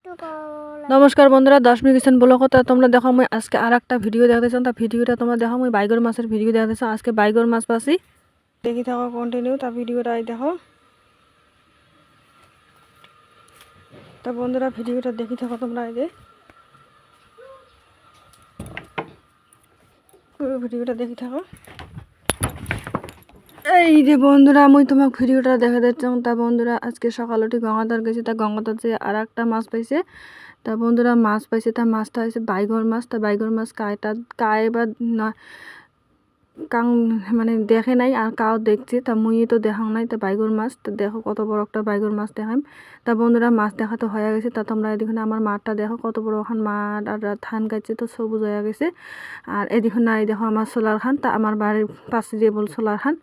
নমস্কার বন্ধুরা, দশমী কিচেন ব্লগত তোমরা দেখো মই আজকে আর একটা ভিডিও দেখতেছ। তা ভিডিওটা তোমরা দেখো মই বাইগর মাছের ভিডিও দেখতেছ। আজকে বাইগর মাছ পাচ্ছি, দেখি থাকো কন্টিনিউ। তা ভিডিওটা দেখো। তা বন্ধুরা ভিডিওটা দেখি থাকো তোমরা, এই যে পুরো ভিডিওটা দেখি থাকো। এই যে বন্ধুরা মই তোমাক ভিডিওটা দেখা দিচ্ছি। তা বন্ধুরা আজকে সকাল উঠে গঙ্গাধার গেছি। তা গঙ্গাধার যে আর একটা মাছ পাইছে। তা বন্ধুরা মাছ পাইছে, তা মাছটা হয়েছে বাইগর মাছ। তা বাইগর মাছ কায় বা না কাং মানে দেখে নাই, আর কাও দেখছি। তা মুই তো দেখাও নাই। তা বাইগর মাছ, তো দেখো কত বড় একটা বাইগর মাছ দেখাম। তা বন্ধুরা মাছ দেখা তো হয়ে গেছে। তা তোমরা এদিকে আমার মাঠটা দেখো কত বড় ওখান মাঠ, আর ধান গাইছে তো সবুজ হয়ে গেছে। আর এদিকে না এই দেখো আমার সোলার খান। তা আমার বাড়ির পাশে যে বল সোলার খান।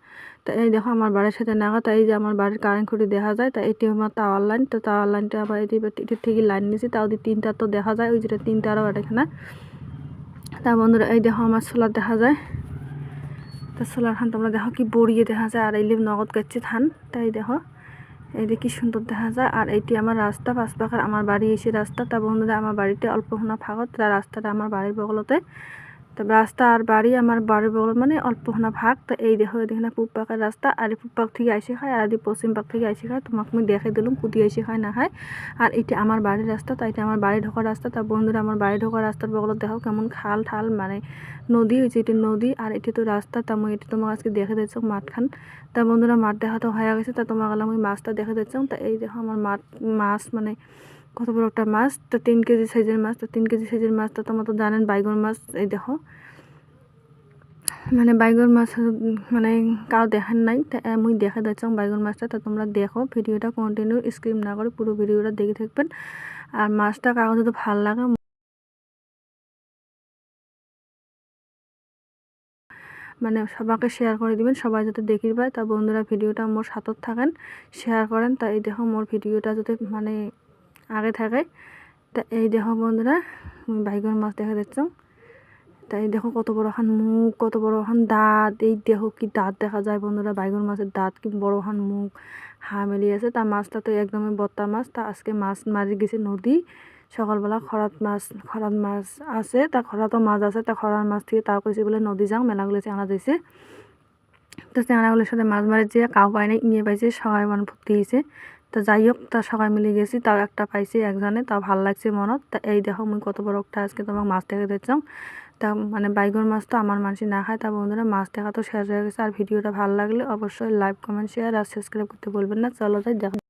তা এই দেখো আমার বাড়ির সাথে নাগা। তা এই যে আমার বাড়ির কারেন্ট খুঁটি দেখা যায়। তা এটি আমার টাওয়ার লাইন। তো টাওয়ার লাইনটা আবার এটি থেকে লাইন নিয়েছি। তা ওদের তিনটা তো দেখা যায়, ওই যেটা তিনটা আরও এখানে। তা বন্ধুরা এই দেখো আমার সোলার দেখা যায়। তা সোলার খান তোমরা দেখো কি বড়িয়ে দেখা যায়। আর এই নগদ গাচ্ছে ধান। তাই দেখো এই যে কি সুন্দর দেখা যায়। আর এইটি আমার রাস্তা, পাঁচ পাখার আমার বাড়ি এসে রাস্তা। তা বন্ধুরা আমার বাড়িতে অল্প হোনা ফাঁকত। তা রাস্তাটা আমার বাড়ির বগলতে। তো রাস্তা আর বাড়ি আমার বাড়ির বগল মানে অল্প হোনা ভাগ। তো এই দেখো এদিকে পূব পাকের রাস্তা, আর এই পূব পাক থেকে আইসে খায়, আর এই পশ্চিম পাক থেকে আইসে খায়। তোমাকে আমি দেখে দিলাম কুটি আইসে খায় না খায়। আর এটা আমার বাড়ির রাস্তা। তা এটা আমার বাড়ি ঢোকার রাস্তা। তা বন্ধুরা আমার বাড়ি ঢোকার রাস্তার বগলত দেখো কেমন খাল ঠাল মানে নদী হয়েছে। এটি নদী আর এটি তো রাস্তা। তা মই এটি তোমাকে আজকে দেখে দিচ্ছ মাঠখান। তা বন্ধুরা মাঠ দেখা তো হয়ে গেছে। তা তোমাকে আমি মাছটা দেখে দিচ্ছ। তা এই দেখো আমার মাছ মানে কত বড় একটা মাছ। তো 3 কেজি সাইজের মাছ। তো 3 কেজি সাইজের মাছ তো তোমরা তো জানেন বাইগন মাছ। এই দেখো মানে বাইগন মাছ মানে কাউ দেখান নাই। তা মুই দেখা দিচ্ছ বাইগন মাছটা। তা তোমরা দেখো ভিডিওটা কন্টিনিউ স্কিপ না করে পুরো ভিডিওটা দেখে থাকবেন। আর মাছটা কাউ যদি ভাল লাগে মানে সবাইকে শেয়ার করে দিবেন, সবাই যাতে দেখি পায়। তা বন্ধুরা ভিডিওটা মোর সাথত থাকেন, শেয়ার করেন। তা এই দেখো মোর ভিডিওটা যদি মানে আগে থাকে। তা এই দেখো বন্ধুরা বাইগন মাছ দেখা দিচ্ছ। তাই দেখো কত বড় খান মুখ, কত বড় খান দাঁত। এই দেখো কি দাঁত দেখা যায় বন্ধুরা, বাইগন মাছের দাঁত কি বড় খান মুখ, হা মেলি আছে। তা মাছটা তো একদমই বত্তা মাছ। তা আজকে মাছ মারি গেছে নদী সকালবেলা। খরাত মাছ আছে। তা খরাতো মাছ আছে। তা খরার মাছ থেকে তাও কইছে বলে নদী যাও, মেলাগুলো চেঁড়া দিয়েছে। তো চেঁড়াগুলোর সাথে মাছ মারি যে কাউ পায়নি, নিয়ে পাইছে সবাই মন ভর্তি হয়েছে। তা যাই হোক, তা সবাই মিলে গেছি, তাও একটা পাইছে একজনে, তাও ভাল লাগছে মনত। তা এই দেখো মুই কত বড় একটা আজকে তোমাকে মাছ দেখে দিচ্ছ। তা মানে বাইগন মাছ তো আমার মানুষ না খায়। তা বন্ধুরা মাছ দেখা তো শেষ হয়ে গেছে। আর ভিডিওটা ভালো লাগলে অবশ্যই লাইক কমেন্ট শেয়ার আর সাবস্ক্রাইব করতে বলবেন না। চলো তাই দেখো।